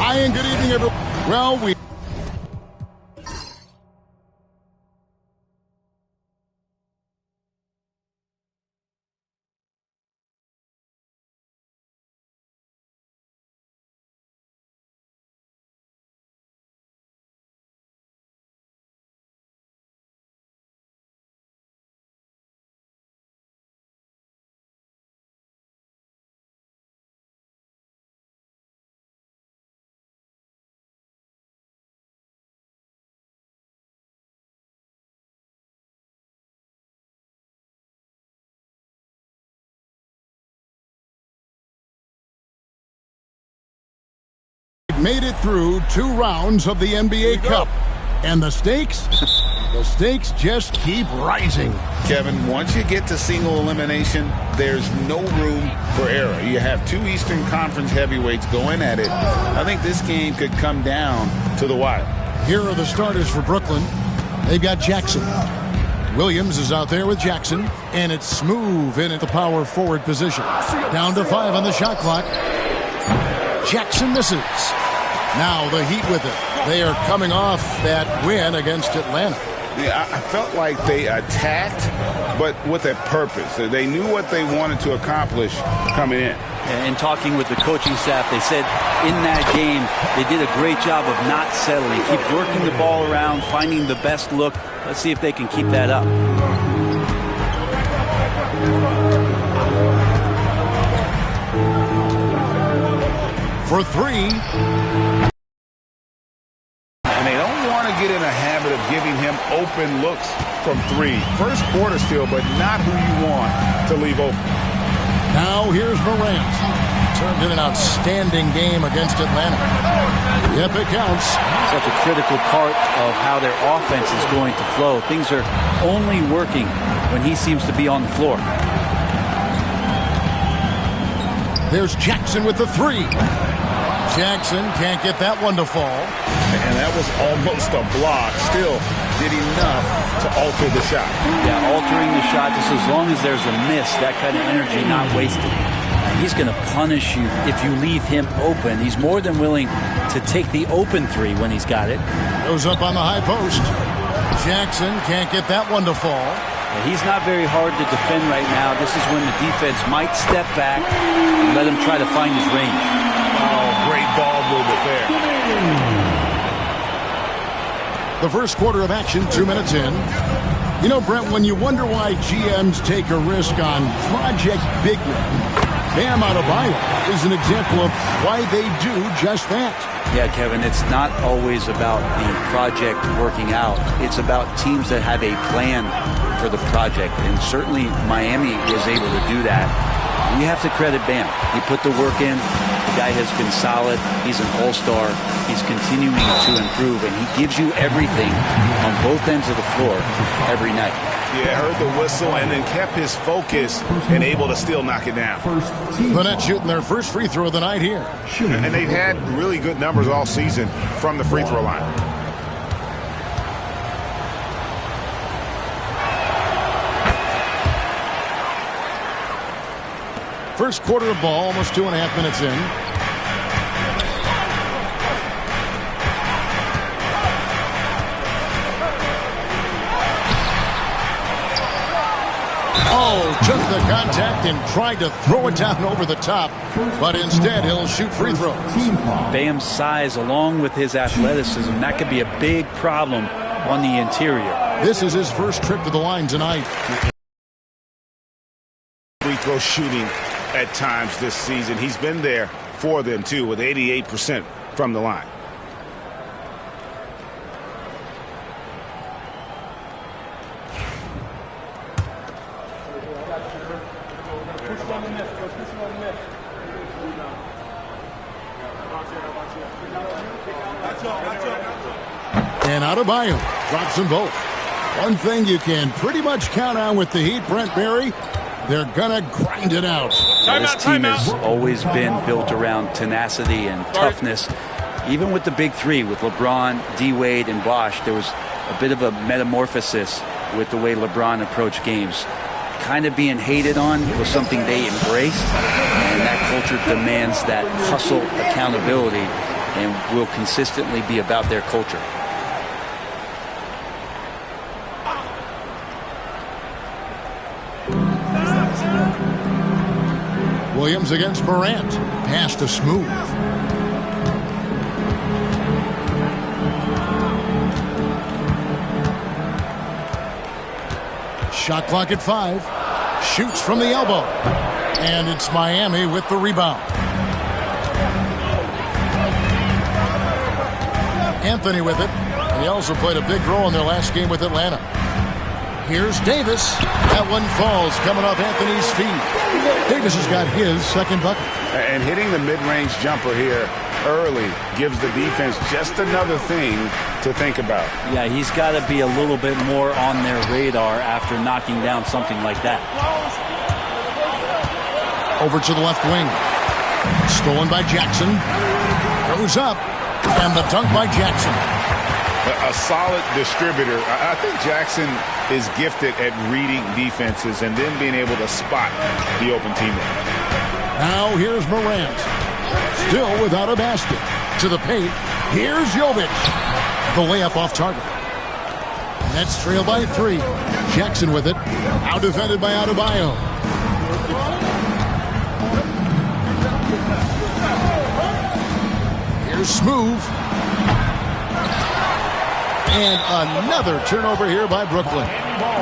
Hi and good evening, everyone. Well, we made it through 2 rounds of the NBA Cup. And the stakes? The stakes just keep rising. Kevin, once you get to single elimination, there's no room for error. You have 2 Eastern Conference heavyweights going at it. I think this game could come down to the wire. Here are the starters for Brooklyn. They've got Jackson. Williams is out there with Jackson, and it's Smooth in at the power forward position. Down to 5 on the shot clock. Jackson misses. Now the Heat with it. They are coming off that win against Atlanta. Yeah, I felt like they attacked, but with a purpose. They knew what they wanted to accomplish coming in. And talking with the coaching staff, they said in that game they did a great job of not settling. Keep working the ball around, finding the best look. Let's see if they can keep that up. For 3. And they don't want to get in a habit of giving him open looks from 3. First quarter still, but not who you want to leave open. Now here's Morant. Turned in an outstanding game against Atlanta. Yep, it counts. Such a critical part of how their offense is going to flow. Things are only working when he seems to be on the floor. There's Jackson with the 3. Jackson can't get that one to fall. And that was almost a block. Still did enough to alter the shot. Yeah, altering the shot just as long as there's a miss, that kind of energy not wasted. He's going to punish you if you leave him open. He's more than willing to take the open 3 when he's got it. Goes up on the high post. Jackson can't get that one to fall. He's not very hard to defend right now. This is when the defense might step back and let him try to find his range. Oh, great ball movement there. The first quarter of action, 2 minutes in. You know, Brent, when you wonder why GMs take a risk on Project Big Man, Bam Adebayo is an example of why they do just that. Yeah, Kevin, it's not always about the project working out. It's about teams that have a plan for the project, and certainly Miami was able to do that. And you have to credit Bam. He put the work in. The guy has been solid. He's an all-star. He's continuing to improve, and he gives you everything on both ends of the floor every night. Yeah, heard the whistle and then kept his focus and able to still knock it down. The Nets shooting their first free throw of the night here. And they've had really good numbers all season from the free throw line. First quarter of ball, almost 2.5 minutes in. Oh, took the contact and tried to throw it down over the top, but instead he'll shoot free throws. Bam's size along with his athleticism, that could be a big problem on the interior. This is his first trip to the line tonight. Free throw shooting at times this season. He's been there for them too with 88% from the line. And Adebayo drops them both. One thing you can pretty much count on with the Heat, Brent Barry, they're going to grind it out. This team has always been built around tenacity and toughness. Even with the big 3, with LeBron, D-Wade, and Bosh, there was a bit of a metamorphosis with the way LeBron approached games. Kind of being hated on was something they embraced, and that culture demands that hustle accountability. and will consistently be about their culture. Williams against Morant. Pass to Smooth. Shot clock at 5. Shoots from the elbow. And it's Miami with the rebound. Anthony with it. And he also played a big role in their last game with Atlanta. Here's Davis. That one falls coming off Anthony's feet. Davis has got his second bucket. And hitting the mid-range jumper here early gives the defense just another thing to think about. Yeah, he's got to be a little bit more on their radar after knocking down something like that. Over to the left wing. Stolen by Jackson. Goes up. And the dunk by Jackson. A solid distributor. I think Jackson is gifted at reading defenses and then being able to spot the open teammate. Now here's Morant. Still without a basket. To the paint. Here's Jovic. The layup off target. Nets trail by 3. Jackson with it. Out defended by Adebayo. Here's Smooth. And another turnover here by Brooklyn.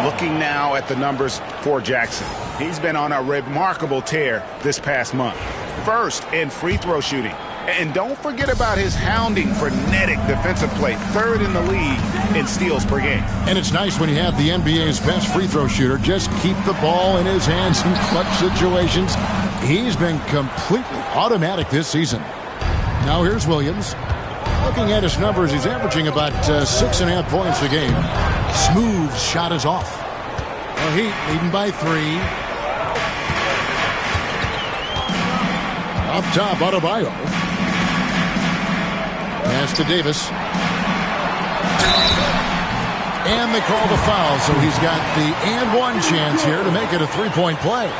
Looking now at the numbers for Jackson. He's been on a remarkable tear this past month. First in free throw shooting. And don't forget about his hounding frenetic defensive play. Third in the league in steals per game. And it's nice when you have the NBA's best free throw shooter just keep the ball in his hands in clutch situations. He's been completely automatic this season. Now here's Williams. Looking at his numbers, he's averaging about 6.5 points a game. Smooth shot is off. The Heat leading by 3. Up top, Adebayo. Pass to Davis. And they call the foul, so he's got the and one chance here to make it a three-point play.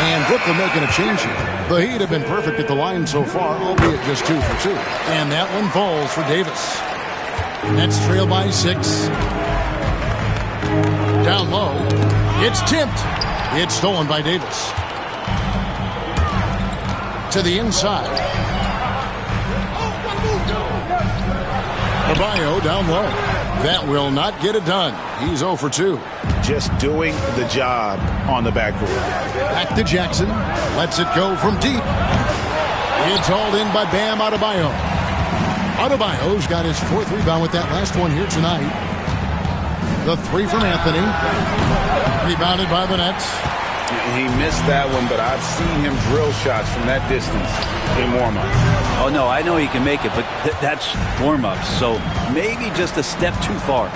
And Brooklyn making a change here. The Heat have been perfect at the line so far, albeit just 2 for 2. And that one falls for Davis. Nets trail by 6. Down low. It's tipped. It's stolen by Davis. To the inside. Adebayo down low. That will not get it done. He's 0 for 2. Just doing the job on the backboard. Back to Jackson. Lets it go from deep. It's hauled in by Bam Adebayo. Adebayo's got his 4th rebound with that last one here tonight. The 3 from Anthony. Rebounded by the Nets. He missed that one, but I've seen him drill shots from that distance in warm-ups. Oh, no, I know he can make it, but that's warm-ups, so maybe just a step too far.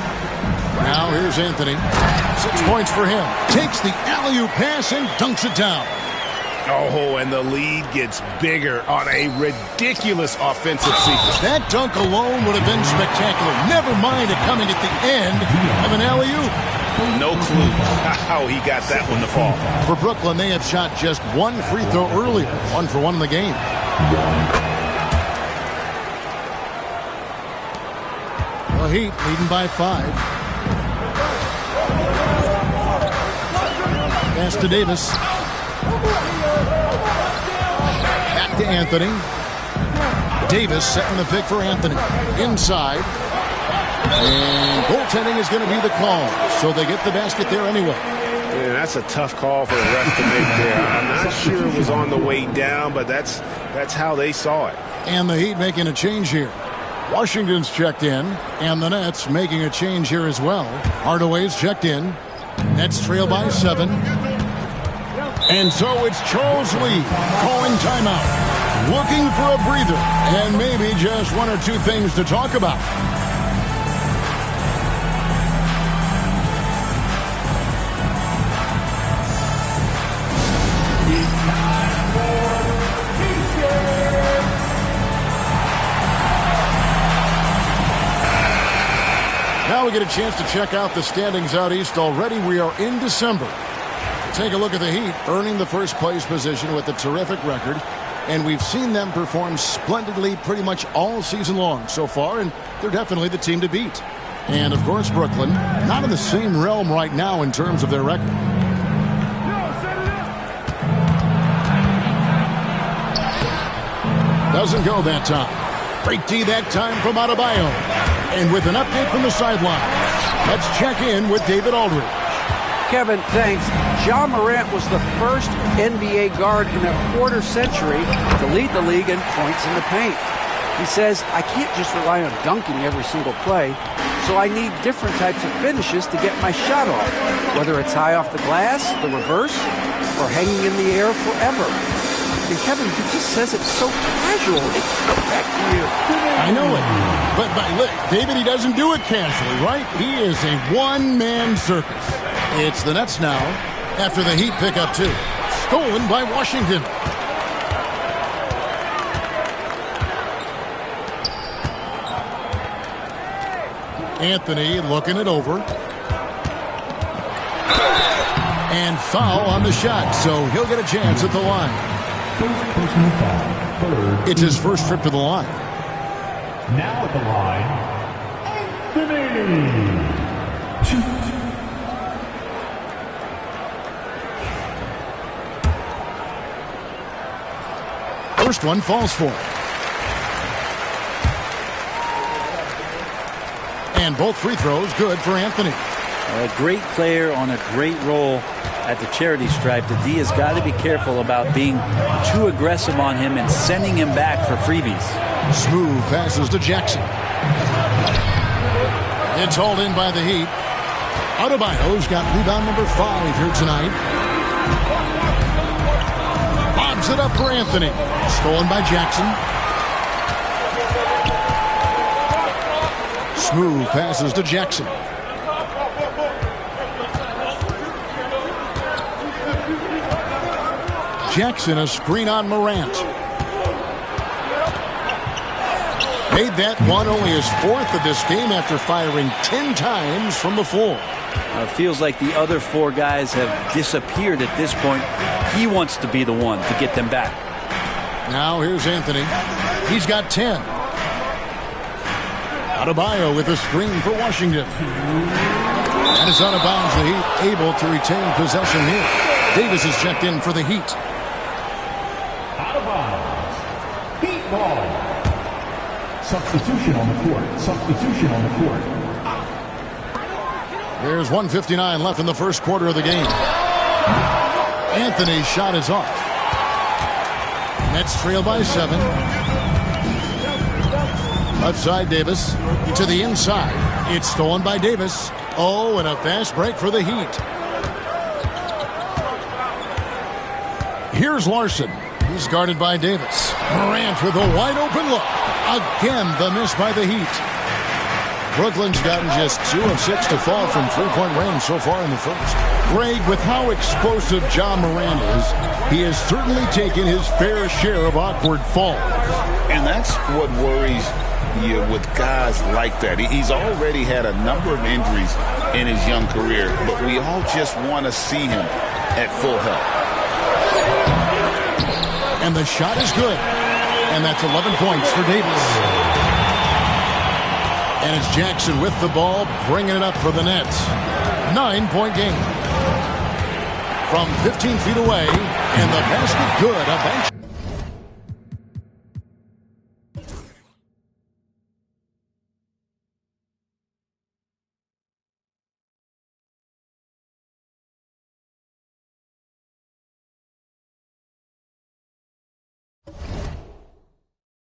Now here's Anthony. 6 points for him. Takes the alley-oop pass and dunks it down. Oh, and the lead gets bigger on a ridiculous offensive sequence. That dunk alone would have been spectacular. Never mind it coming at the end of an alley-oop. No clue how he got that one to fall. For Brooklyn, they have shot just 1 free throw earlier. 1 for 1 in the game. The Heat leading by 5. Pass to Davis. Back to Anthony. Davis setting the pick for Anthony. Inside. And goaltending is going to be the call. So they get the basket there anyway. Man, that's a tough call for the ref to make there. I'm not sure it was on the way down, but that's how they saw it. And the Heat making a change here. Washington's checked in, and the Nets making a change here as well. Hardaway's checked in. Nets trail by 7. And so it's Charles Lee calling timeout. Looking for a breather, and maybe just 1 or 2 things to talk about. Now we get a chance to check out the standings out east already. We are in December. Take a look at the Heat, earning the first place position with a terrific record. and we've seen them perform splendidly pretty much all season long so far, and they're definitely the team to beat. And, of course, Brooklyn, not in the same realm right now in terms of their record. Doesn't go that time. Great D that time from Adebayo. And with an update from the sideline, let's check in with David Aldridge. Kevin, thanks. Ja Morant was the first NBA guard in a quarter century to lead the league in points in the paint. He says, I can't just rely on dunking every single play, so I need different types of finishes to get my shot off, whether it's high off the glass, the reverse, or hanging in the air forever. And Kevin, he just says it so casually. Back to you. I know it. But look, David, he doesn't do it casually, right? He is a one-man circus. It's the Nets now after the Heat pick up 2. Stolen by Washington. Anthony looking it over. And foul on the shot, so he'll get a chance at the line. It's his first trip to the line. Now at the line, Anthony. First one falls for him. And both free throws good for Anthony. A great player on a great role at the charity stripe. The D has got to be careful about being too aggressive on him and sending him back for freebies. Smooth passes to Jackson. It's hauled in by the Heat. Adebayo's got rebound number 5 here tonight. Bobs it up for Anthony. Stolen by Jackson. Smooth passes to Jackson. Jackson, a screen on Morant. Made that one only his 4th of this game after firing 10 times from the floor. It feels like the other 4 guys have disappeared at this point. He wants to be the one to get them back. Now here's Anthony. He's got 10. Adebayo with a screen for Washington. And it's out of bounds. The Heat able to retain possession here. Davis is checked in for the Heat. Out of bounds. Heat ball. Substitution on the court. Substitution on the court. There's 1:59 left in the first quarter of the game. Anthony's shot is off. Nets trail by 7. Left side, Davis to the inside. It's stolen by Davis. Oh, and a fast break for the Heat. Here's Larson. He's guarded by Davis. Morant with a wide open look. Again, the miss by the Heat. Brooklyn's gotten just 2 of 6 to fall from three-point range so far in the first. Greg, with how explosive Ja Morant is, he has certainly taken his fair share of awkward falls. And that's what worries you with guys like that. He's already had a number of injuries in his young career, but we all just want to see him at full health. And the shot is good. And that's 11 points for Davis. And it's Jackson with the ball, bringing it up for the Nets. 9-point game. From 15 feet away, and the basket good. A bench.